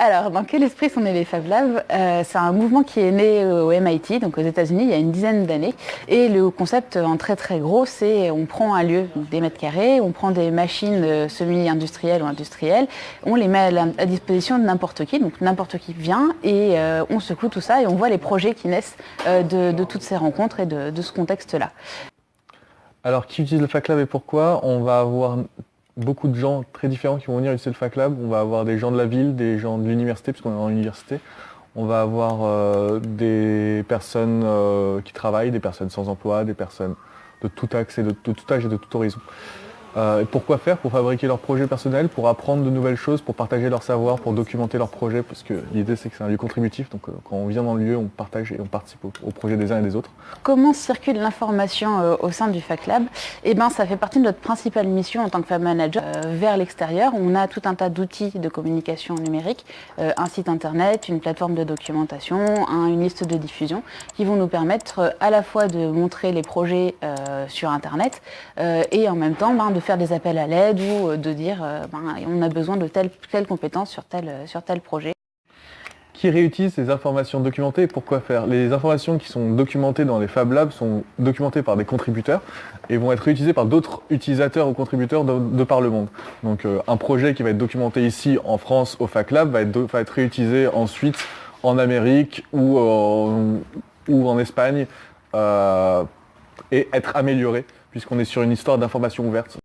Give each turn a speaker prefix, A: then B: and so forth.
A: Alors, dans quel esprit sont nés les Fab Labs? C'est un mouvement qui est né au MIT, donc aux États-Unis, il y a une dizaine d'années. Et le concept en très très gros, c'est on prend un lieu, donc des mètres carrés, on prend des machines semi-industrielles ou industrielles, on les met à disposition de n'importe qui, donc n'importe qui vient et on secoue tout ça et on voit les projets qui naissent de toutes ces rencontres et de ce contexte-là.
B: Alors, qui utilise le FacLab et pourquoi? On va avoir beaucoup de gens très différents qui vont venir utiliser le FacLab. On va avoir des gens de la ville, des gens de l'université, puisqu'on est en université. On va avoir des personnes qui travaillent, des personnes sans emploi, des personnes de tout axe et de tout âge et de tout horizon. Et pourquoi faire? Pour fabriquer leurs projets personnels, pour apprendre de nouvelles choses, pour partager leur savoir, pour documenter leurs projets, parce que l'idée c'est que c'est un lieu contributif, donc quand on vient dans le lieu, on partage et on participe au projet des uns et des autres.
A: Comment circule l'information au sein du FacLab? Eh ben, ça fait partie de notre principale mission en tant que Fab Manager. Vers l'extérieur, on a tout un tas d'outils de communication numérique, un site internet, une plateforme de documentation, une liste de diffusion, qui vont nous permettre à la fois de montrer les projets sur internet et en même temps de faire des appels à l'aide ou de dire on a besoin de telle compétence sur tel projet.
B: Qui réutilise ces informations documentées et pourquoi faire? Les informations qui sont documentées dans les Fab Labs sont documentées par des contributeurs et vont être réutilisées par d'autres utilisateurs ou contributeurs de par le monde. Donc un projet qui va être documenté ici en France au FacLab va être réutilisé ensuite en Amérique ou en Espagne et être amélioré puisqu'on est sur une histoire d'information ouverte.